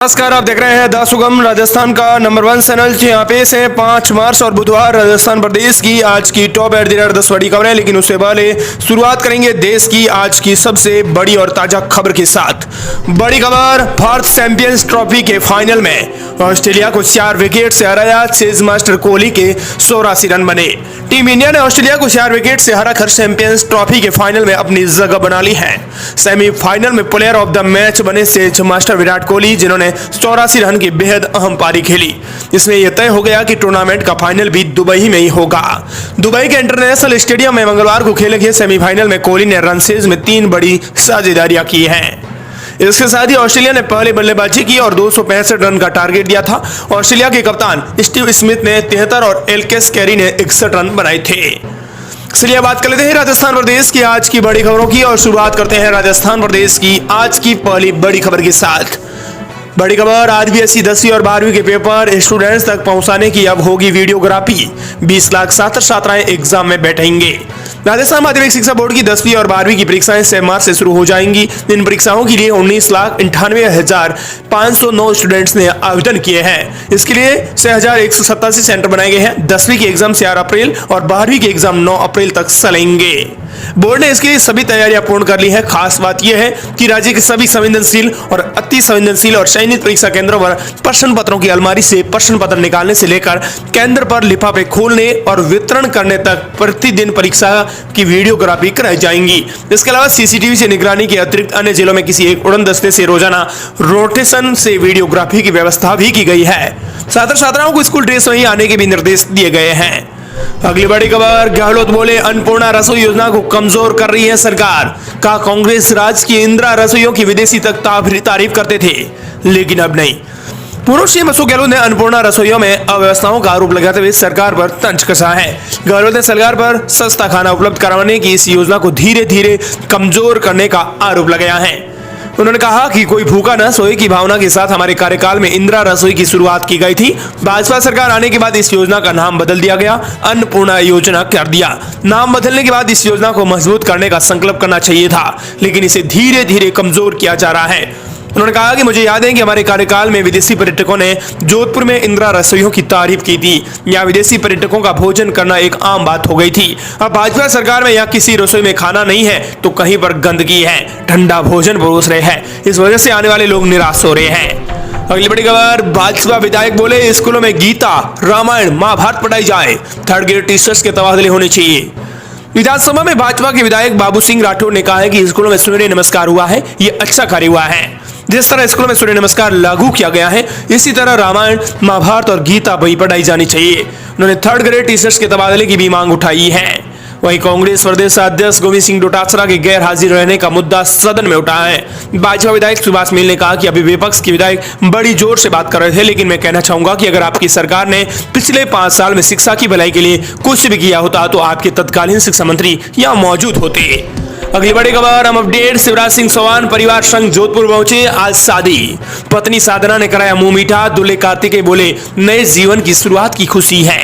नमस्कार, आप देख रहे हैं द सुगम राजस्थान का नंबर 1 चैनल। यहाँ पे से 5 मार्च और बुधवार राजस्थान प्रदेश की आज की टॉप एट द रेट 10 बड़ी खबरें। लेकिन उससे पहले शुरुआत करेंगे देश की आज की सबसे बड़ी और ताजा खबर के साथ। बड़ी खबर, भारत चैंपियंस ट्रॉफी के फाइनल में ऑस्ट्रेलिया को 4 विकेट से हराया। चेज मास्टर कोहली के 84 रन बने। टीम इंडिया ने ऑस्ट्रेलिया को 4 विकेट से हराकर चैंपियंस ट्रॉफी के फाइनल में अपनी जगह बना ली है। सेमीफाइनल में प्लेयर ऑफ द मैच बने चेज मास्टर विराट कोहली, जिन्होंने 84 रन की बेहद अहम पारी खेली। इसमें यह तय हो गया कि टूर्नामेंट का फाइनल भी दुबई में ही होगा। दुबई के इंटरनेशनल स्टेडियम में मंगलवार को खेले गए सेमीफाइनल में कोहली ने रनचेज में 3 बड़ी साझेदारियां की हैं। इसके साथ ही ऑस्ट्रेलिया ने पहले बल्लेबाजी की और 265 रन का टारगेट दिया था। ऑस्ट्रेलिया के कप्तान स्टीव स्मिथ ने 73 और एलकेस कैरी ने 61 रन बनाए थे। चलिए बात कर लेते हैं राजस्थान प्रदेश की आज की बड़ी खबरों की और शुरुआत करते हैं राजस्थान प्रदेश की आज की पहली बड़ी खबर के साथ। बड़ी खबर, आरबीएसई 10वीं और 12वीं के पेपर स्टूडेंट्स तक पहुंचाने की अब होगी वीडियोग्राफी। 20 लाख छात्र छात्राएं एग्जाम में बैठेंगे। राजस्थान माध्यमिक शिक्षा बोर्ड की 10वीं और 12वीं की परीक्षाएं 6 मार्च से शुरू हो जाएंगी। इन परीक्षाओं के लिए 19,98,509 स्टूडेंट्स ने आवेदन किए हैं। इसके लिए 6,187 सेंटर बनाए गए हैं। 10वीं के एग्जाम 4 अप्रैल और 12वीं के एग्जाम 9 अप्रैल तक चलेंगे। बोर्ड ने इसके लिए सभी तैयारियां पूर्ण कर ली है। खास बात यह है कि राज्य के सभी संवेदनशील और अति संवेदनशील और चयनित परीक्षा केंद्रों पर प्रश्न पत्रों की अलमारी से प्रश्न पत्र निकालने से लेकर केंद्र पर लिफाफे खोलने और वितरण करने तक प्रतिदिन परीक्षा की वीडियोग्राफी कराई जाएंगी। इसके अलावा सीसीटीवी से निगरानी के अतिरिक्त अन्य जिलों में किसी एक उड़न दस्ते से रोजाना रोटेशन से वीडियोग्राफी की व्यवस्था भी की गई है। छात्र छात्राओं को स्कूल ड्रेस में ही आने के भी निर्देश दिए गए हैं। अगली बड़ी खबर, गहलोत बोले अन्नपूर्णा रसोई योजना को कमजोर कर रही है सरकार। का कांग्रेस राज की इंदिरा रसोइयों की विदेशी तक तारीफ करते थे, लेकिन अब नहीं। पूर्व सीएम अशोक गहलोत ने अन्नपूर्णा रसोइयों में अव्यवस्थाओं का आरोप लगाते हुए सरकार पर तंज कसा है। गहलोत ने सरकार पर सस्ता खाना उपलब्ध कराने की इस योजना को धीरे धीरे कमजोर करने का आरोप लगाया है। उन्होंने कहा कि कोई भूखा न सोए की भावना के साथ हमारे कार्यकाल में इंदिरा रसोई की शुरुआत की गई थी। भाजपा सरकार आने के बाद इस योजना का नाम बदल दिया गया, अन्नपूर्णा योजना कर दिया। नाम बदलने के बाद इस योजना को मजबूत करने का संकल्प करना चाहिए था, लेकिन इसे धीरे धीरे कमजोर किया जा रहा है। उन्होंने कहा कि मुझे याद है कि हमारे कार्यकाल में विदेशी पर्यटकों ने जोधपुर में इंदिरा रसोइयों की तारीफ की थी। यहाँ विदेशी पर्यटकों का भोजन करना एक आम बात हो गई थी। अब भाजपा सरकार में यहाँ किसी रसोई में खाना नहीं है तो कहीं पर गंदगी है, ठंडा भोजन परोस रहे हैं। इस वजह से आने वाले लोग निराश हो रहे हैं। अगली बड़ी खबर, भाजपा विधायक बोले स्कूलों में गीता, रामायण, महाभारत पढ़ाई जाए। 3rd ग्रेड टीचर्स के तबादले होने चाहिए। विधानसभा में भाजपा के विधायक बाबू सिंह राठौर ने कहा है कि स्कूलों में सूर्य नमस्कार हुआ है, ये अच्छा कार्य हुआ है। जिस तरह स्कूलों में सूर्य नमस्कार लागू किया गया है, इसी तरह रामायण, महाभारत और गीता भी पढ़ाई जानी चाहिए। उन्होंने 3rd ग्रेड टीचर्स के तबादले की भी मांग उठाई है। वहीं कांग्रेस प्रदेश अध्यक्ष गोविंद सिंह डोटासरा के गैर हाजिर रहने का मुद्दा सदन में उठा है। भाजपा विधायक सुभाष मील ने कहा कि अभी विपक्ष के विधायक बड़ी जोर से बात कर रहे थे, लेकिन मैं कहना चाहूंगा कि अगर आपकी सरकार ने पिछले 5 साल में शिक्षा की भलाई के लिए कुछ भी किया होता तो आपके तत्कालीन शिक्षा मंत्री यहाँ मौजूद होते। अगली बड़ी खबर, हम अपडेट, शिवराज सिंह चौहान परिवार संग जोधपुर पहुंचे, आज शादी। पत्नी साधना ने कराया मुंह मीठा। दूल्हे कार्तिकेय बोले नए जीवन की शुरुआत की खुशी है।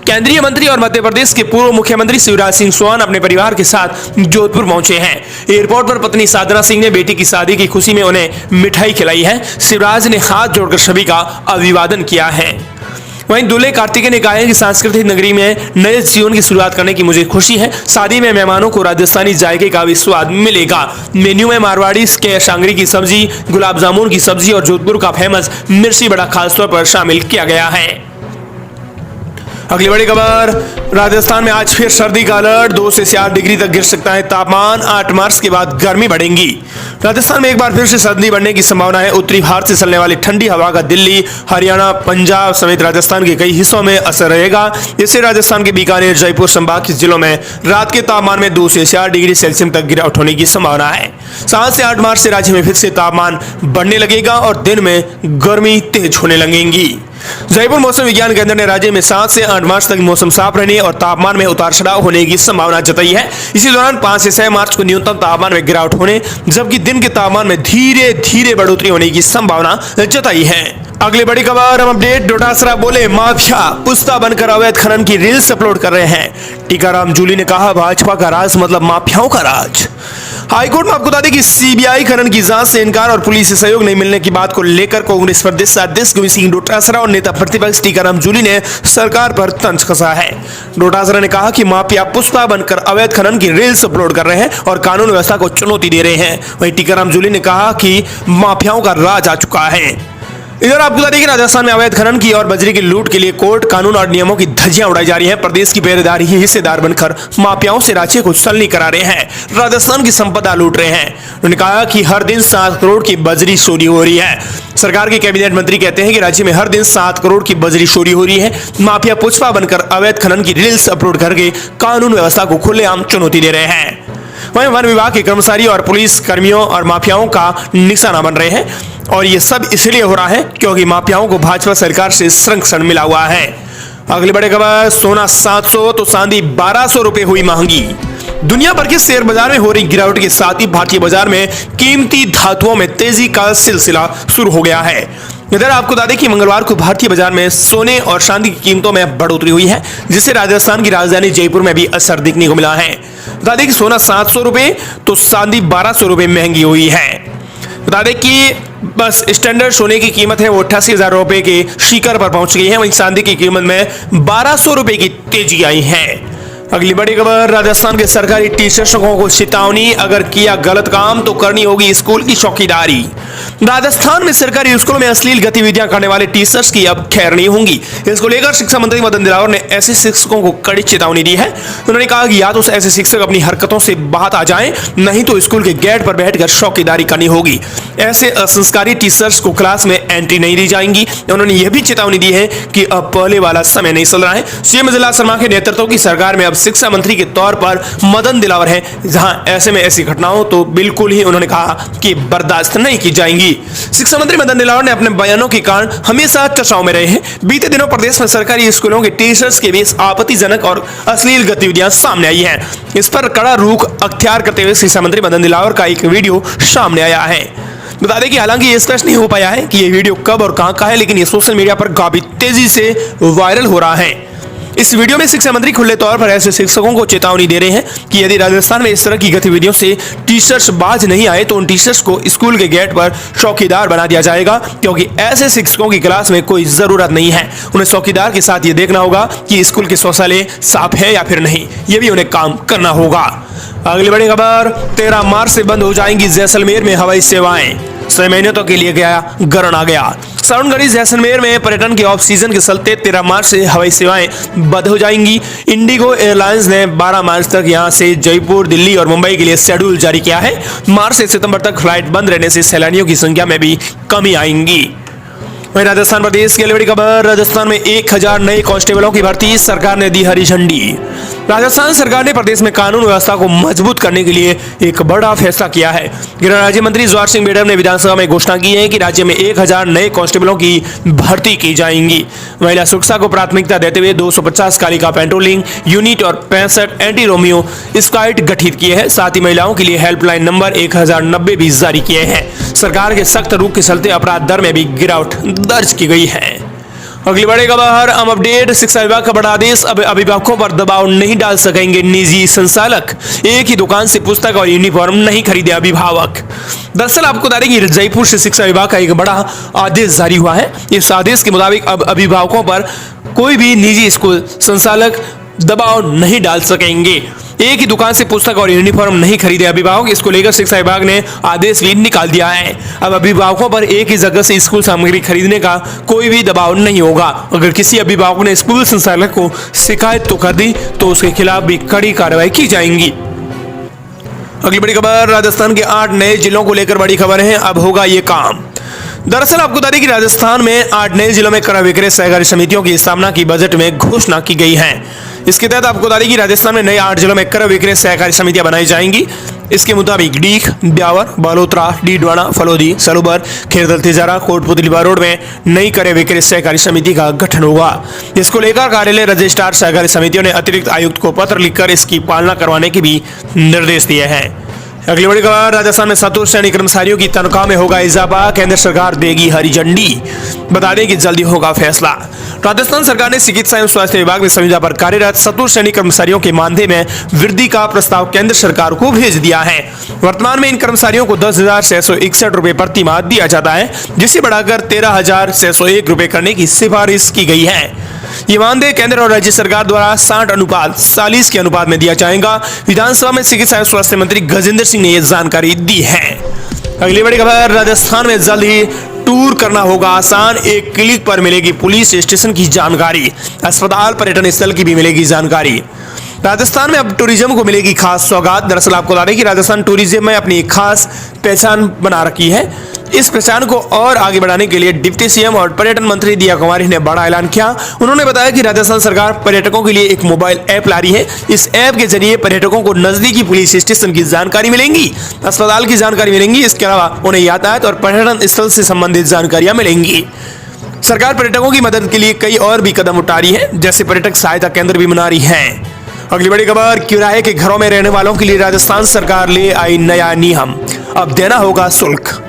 केंद्रीय मंत्री और मध्य प्रदेश के पूर्व मुख्यमंत्री शिवराज सिंह चौहान अपने परिवार के साथ जोधपुर पहुंचे हैं। एयरपोर्ट पर पत्नी साधना सिंह ने बेटी की शादी की खुशी में उन्हें मिठाई खिलाई है। शिवराज ने हाथ जोड़कर सभी का अभिवादन किया है। वहीं दूल्हे कार्तिकेय ने कहा है कि सांस्कृतिक नगरी में नए जीवन की शुरुआत करने की मुझे खुशी है। शादी में मेहमानों को राजस्थानी जायके का भी स्वाद मिलेगा। मेन्यू में मारवाड़ी के शांगरी की सब्जी, गुलाब जामुन की सब्जी और जोधपुर का फेमस मिर्ची बड़ा खासतौर पर शामिल किया गया है। अगली बड़ी खबर, राजस्थान में आज फिर सर्दी का अलर्ट। 2 से 4 डिग्री तक गिर सकता है तापमान। 8 मार्च के बाद गर्मी बढ़ेगी। राजस्थान में एक बार फिर से सर्दी बढ़ने की संभावना है। उत्तरी भारत से चलने वाली ठंडी हवा का दिल्ली, हरियाणा, पंजाब समेत राजस्थान के कई हिस्सों में असर रहेगा। इससे राजस्थान के बीकानेर, जयपुर संभाग के जिलों में रात के तापमान में 2 से 4 डिग्री सेल्सियस तक गिरावट होने की संभावना है। 7 से 8 मार्च से राज्य में फिर से तापमान बढ़ने लगेगा और दिन में गर्मी तेज होने लगेगी। जयपुर मौसम विज्ञान केंद्र ने राज्य में 7 से 8 मार्च तक मौसम साफ रहने और तापमान में उतार चढ़ाव होने की संभावना जताई है। इसी दौरान 5 से 6 मार्च को न्यूनतम तापमान में गिरावट होने जबकि दिन के तापमान में धीरे धीरे बढ़ोतरी होने की संभावना जताई है। अगली बड़ी खबर, हम अपडेट, डोटासरा बोले माफिया पुस्ता बनकर अवैध खनन की रील्स अपलोड कर रहे हैं। टीकाराम जूली ने कहा भाजपा का राज मतलब माफियाओं का राज। हाईकोर्ट में आपको बता दें कि सीबीआई खनन की जांच से इनकार और पुलिस से सहयोग नहीं मिलने की बात को लेकर कांग्रेस प्रदेश अध्यक्ष गोविंद सिंह डोटासरा और नेता प्रतिपक्ष टीकाराम जूली ने सरकार पर तंज कसा है। डोटासरा ने कहा कि माफिया पुष्पा बनकर अवैध खनन की रील्स अपलोड कर रहे हैं और कानून व्यवस्था को चुनौती दे रहे हैं। वहीं टीकाराम जूली ने कहा कि माफियाओं का राज आ चुका है। इधर आपको बता दें कि राजस्थान में अवैध खनन की और बजरी की लूट के लिए कोर्ट कानून और नियमों की धज्जियां उड़ाई जा रही हैं। प्रदेश की पहरेदार ही हिस्सेदार बनकर माफियाओं से राज्य को सलनी करा रहे हैं, राजस्थान की संपदा लूट रहे हैं। उन्होंने कहा कि हर दिन 7 करोड़ की बजरी चोरी हो रही है। सरकार के कैबिनेट मंत्री कहते हैं कि राज्य में हर दिन 7 करोड़ की बजरी चोरी हो रही है। माफिया पुष्पा बनकर अवैध खनन की रील्स अपलोड करके कानून व्यवस्था को खुलेआम चुनौती दे रहे हैं। वहीं वन विभाग के कर्मचारी और पुलिस कर्मियों और माफियाओं का निशाना बन रहे हैं और ये सब इसलिए हो रहा है क्योंकि माफियाओं को भाजपा सरकार से संरक्षण मिला हुआ है। अगली बड़ी खबर, सोना 700 तो चांदी 1200 रुपए हुई महंगी। दुनिया भर के शेयर बाजार में हो रही गिरावट के साथ ही भारतीय बाजार में कीमती धातुओं में तेजी का सिलसिला शुरू हो गया है। इधर आपको बता दें कि मंगलवार को भारतीय बाजार में सोने और चांदी की कीमतों में बढ़ोतरी हुई है, जिससे राजस्थान की राजधानी जयपुर में भी असर दिखने को मिला है। बता दें कि सोना 700 रुपए तो चांदी 1200 रुपए महंगी हुई है। बता दें कि बस स्टैंडर्ड सोने की कीमत है वो 88,000 रुपए के शिखर पर पहुंच गई है। वहीं चांदी की कीमत में 1200 रुपए की तेजी आई है। अगली बड़ी खबर, राजस्थान के सरकारी टीचर्सों को चेतावनी, अगर किया गलत काम तो करनी होगी स्कूल की चौकीदारी। राजस्थान में सरकारी स्कूलों में अश्लील गतिविधियां करने वाले टीचर्स की अब खैर नहीं होंगी। इसको लेकर शिक्षा मंत्री मदन दिलावर ने ऐसे शिक्षकों को कड़ी चेतावनी दी है। उन्होंने कहा कि या तो ऐसे शिक्षक अपनी हरकतों से बाहर आ जाएं, नहीं तो स्कूल के गेट पर बैठकर चौकीदारी करनी होगी। ऐसे असंस्कारी टीचर्स को क्लास में एंट्री नहीं दी जाएंगी। उन्होंने यह भी चेतावनी दी है कि अब पहले वाला समय नहीं चल रहा है। सीएम जिला शर्मा के नेतृत्व की सरकार में अब शिक्षा मंत्री के तौर पर मदन दिलावर है, जहां ऐसे में ऐसी घटनाओं तो बिल्कुल ही उन्होंने कहा कि बर्दाश्त नहीं की जाएंगी। शिक्षा मंत्री मदन दिलावर ने अपने बयानों के कारण हमेशा चर्चाओं में रहे हैं। बीते दिनों प्रदेश में सरकारी स्कूलों के टीचर्स के बीच आपत्तिजनक और अश्लील गतिविधियां सामने आई हैं। इस पर कड़ा रुख अख्तियार करते हुए शिक्षा मंत्री मदन दिलावर का एक वीडियो सामने आया है। बता दें कि हालांकि ये स्पष्ट नहीं हो पाया है कि ये वीडियो कब और कहां का है, लेकिन ये सोशल मीडिया पर काफी तेजी से वायरल हो रहा है। इस वीडियो में शिक्षा मंत्री खुले तौर पर ऐसे शिक्षकों को चेतावनी दे रहे हैं कि यदि राजस्थान में इस तरह की गतिविधियों से टीचर्स बाज नहीं आए तो उन टीचर्स को स्कूल के गेट पर चौकीदार बना दिया जाएगा, क्योंकि ऐसे शिक्षकों की क्लास में कोई जरूरत नहीं है। उन्हें चौकीदार के साथ ये देखना होगा कि स्कूल के शौचालय साफ है या फिर नहीं, ये भी उन्हें काम करना होगा। अगली बड़ी खबर, 13 मार्च से बंद हो जाएंगी जैसलमेर में हवाई सेवाएं। 6 महीने तो के लिए गया गरण आ गया। सावनगढ़ी जैसलमेर में पर्यटन के ऑफ सीजन के चलते 13 मार्च से हवाई सेवाएं बंद हो जाएंगी। इंडिगो एयरलाइंस ने 12 मार्च तक यहां से जयपुर, दिल्ली और मुंबई के लिए शेड्यूल जारी किया है। मार्च से सितंबर तक फ्लाइट बंद रहने से सैलानियों की संख्या में भी कमी आएगी। वहीं राजस्थान प्रदेश की अगली बड़ी खबर, राजस्थान में 1000 नए कांस्टेबलों की भर्ती, सरकार ने दी हरी झंडी। राजस्थान सरकार ने प्रदेश में कानून व्यवस्था को मजबूत करने के लिए एक बड़ा फैसला किया है। गृह राज्य मंत्री जवाहर सिंह बेडम ने विधानसभा में घोषणा की है कि राज्य में 1000 नए कांस्टेबलों की भर्ती की जाएंगी। महिला सुरक्षा को प्राथमिकता देते हुए 250 कालिका पेट्रोलिंग यूनिट और 65 एंटी रोमियो स्क्वाड गठित किए हैं। साथ ही महिलाओं के लिए हेल्पलाइन नंबर 1090 भी जारी किए हैं। सरकार के सख्त रुख के चलते अपराध दर में भी गिरावट दर्ज की गई है। अगली बड़ी खबर, अब अपडेट, शिक्षा विभाग का बड़ा आदेश, अब अभिभावकों पर दबाव नहीं डाल सकेंगे निजी संचालक। एक ही दुकान से पुस्तक और यूनिफॉर्म नहीं खरीदे अभिभावक। दरअसल आपको बता दें कि जयपुर से शिक्षा विभाग का एक बड़ा आदेश जारी हुआ है। इस आदेश के मुताबिक अब अभिभावकों पर कोई भी निजी स्कूल संचालक दबाव नहीं डाल सकेंगे। एक ही दुकान से पुस्तक और यूनिफॉर्म नहीं खरीदे अभिभावक, इसको लेकर शिक्षा विभाग ने आदेश भी निकाल दिया है। अब अभिभावकों पर एक ही जगह से स्कूल सामग्री खरीदने का कोई भी दबाव नहीं होगा। अगर किसी अभिभावक ने स्कूल संचालक को शिकायत तो कर दी तो उसके खिलाफ भी कड़ी कार्रवाई की जाएगी। अगली बड़ी खबर, राजस्थान के 8 नए जिलों को लेकर बड़ी खबर है, अब होगा ये काम। दरअसल आपको बता दें कि राजस्थान में 8 नए जिलों में क्रय विक्रय सहकारी समितियों की स्थापना की बजट में घोषणा की गई है। इसके तहत आपको बता दें कि राजस्थान में नए 8 जिलों में क्रय विक्रय सहकारी समितियां बनाई जाएंगी। इसके मुताबिक डीख, ब्यावर, बालोतरा, डीडवाना, फलोदी, सलूबर, खेरदल, तिजारा, कोटपुतली रोड में नई क्रय विक्रय सहकारी समिति का गठन होगा। इसको लेकर कार्यालय रजिस्ट्रार सहकारी समितियों ने अतिरिक्त आयुक्त को पत्र लिखकर इसकी पालना करवाने के भी निर्देश दिए हैं। अगली बड़ी खबर, राजस्थान में चतुर्थ श्रेणी कर्मचारियों की तनख्वाह में होगा इजाफा, केंद्र सरकार देगी हरी झंडी। बता दें कि जल्दी होगा फैसला। राजस्थान सरकार ने चिकित्सा एवं स्वास्थ्य विभाग में संविदा पर कार्यरत चतुर्थ श्रेणी कर्मचारियों के मानदेय में वृद्धि का प्रस्ताव केंद्र सरकार को भेज दिया है। वर्तमान में इन कर्मचारियों को 10,661 रुपए प्रति माह दिया जाता है, जिसे बढ़ाकर 13,601 रुपए करने की सिफारिश की गई है। ये मानदेय केंद्र और राज्य सरकार द्वारा 60:40 के अनुपात में दिया जाएगा। विधानसभा में चिकित्सा एवं स्वास्थ्य मंत्री गजेंद्र सिंह ने यह जानकारी दी है। अगली बड़ी खबर, राजस्थान में जल्द ही टूर करना होगा आसान, एक क्लिक पर मिलेगी पुलिस स्टेशन की जानकारी, अस्पताल, पर्यटन स्थल की भी मिलेगी जानकारी। राजस्थान में अब टूरिज्म को मिलेगी खास सौगात। दरअसल आपको बता दें कि राजस्थान टूरिज्म में अपनी खास पहचान बना रखी है। इस पहचान को और आगे बढ़ाने के लिए डिप्टी सीएम और पर्यटन मंत्री दिया कुमारी ने बड़ा ऐलान किया। उन्होंने बताया कि राजस्थान सरकार पर्यटकों के लिए एक मोबाइल ऐप ला रही है। इस ऐप के जरिए पर्यटकों को नजदीकी पुलिस स्टेशन की जानकारी मिलेंगी, अस्पताल की जानकारी मिलेंगी। इसके अलावा उन्हें यातायात और पर्यटन स्थल से संबंधित जानकारियां मिलेंगी। सरकार पर्यटकों की मदद के लिए कई और भी कदम उठा रही है, जैसे पर्यटक सहायता केंद्र भी बना रही है। अगली बड़ी खबर, किराए के घरों में रहने वालों के लिए राजस्थान सरकार ले आई नया नियम, अब देना होगा शुल्क।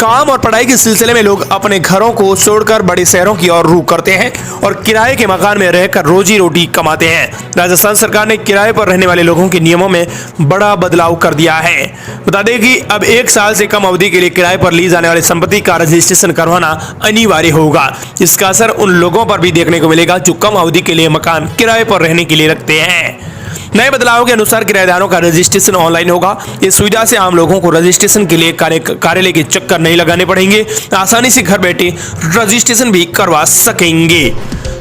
काम और पढ़ाई के सिलसिले में लोग अपने घरों को छोड़कर बड़े शहरों की ओर रुख करते हैं और किराए के मकान में रहकर रोजी रोटी कमाते हैं। राजस्थान सरकार ने किराए पर रहने वाले लोगों के नियमों में बड़ा बदलाव कर दिया है। बता दें कि अब 1 साल से कम अवधि के लिए किराए पर ली जाने वाली संपत्ति का रजिस्ट्रेशन करवाना अनिवार्य होगा। इसका असर उन लोगों पर भी देखने को मिलेगा जो कम अवधि के लिए मकान किराए पर रहने के लिए रखते हैं। नए बदलावों के अनुसार किराएदारों का रजिस्ट्रेशन ऑनलाइन होगा। इस सुविधा से आम लोगों को रजिस्ट्रेशन के लिए कार्यालय के चक्कर नहीं लगाने पड़ेंगे, आसानी से घर बैठे रजिस्ट्रेशन भी करवा सकेंगे।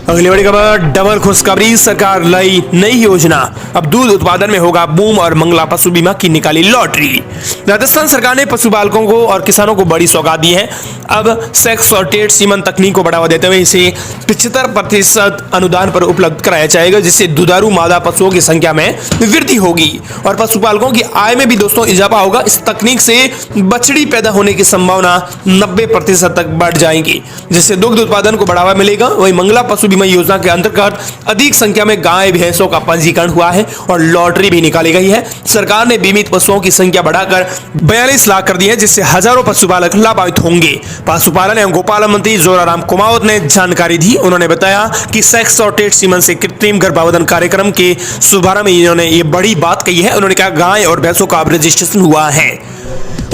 अगली बड़ी खबर, डबल खुशखबरी, सरकार लाई नई योजना, अब दूध उत्पादन में होगा बूम और मंगला पशु बीमा की निकाली लॉटरी। राजस्थान सरकार ने पशुपालकों को और किसानों को बड़ी सौगात दी है। अब सेक्स सॉर्टेड सीमन तकनीक को बढ़ावा देते हुए इसे 75% अनुदान पर उपलब्ध कराया जाएगा, जिससे दुधारू मादा पशुओं की संख्या में वृद्धि होगी और पशुपालकों की आय में भी दोस्तों इजाफा होगा। इस तकनीक से बछड़ी पैदा होने की संभावना 90% तक बढ़ जाएगी, जिससे दुग्ध उत्पादन को बढ़ावा मिलेगा। वही मंगला पशु बीमा योजना के अंतर्गत अधिक संख्या में गाय भैंसों का पंजीकरण हुआ है और लॉटरी भी निकाली गई है। सरकार ने बीमित पशुओं की संख्या बढ़ाकर 42 लाख कर दी है, जिससे हजारों पशुपालक लाभान्वित होंगे। पशुपालन एवं गोपालन मंत्री जोराराम कुमावत ने जानकारी दी। उन्होंने बताया कि सेक्स सॉर्टेड सीमन से कृत्रिम गर्भाधान कार्यक्रम के शुभारंभ में इन्होंने ये बड़ी बात कही है। उन्होंने कहा गाय और भैंसों का अब रजिस्ट्रेशन हुआ है।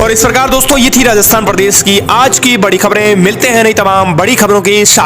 और इस प्रकार दोस्तों ये थी राजस्थान प्रदेश की आज की बड़ी खबरें। मिलते हैं नई तमाम बड़ी खबरों के साथ।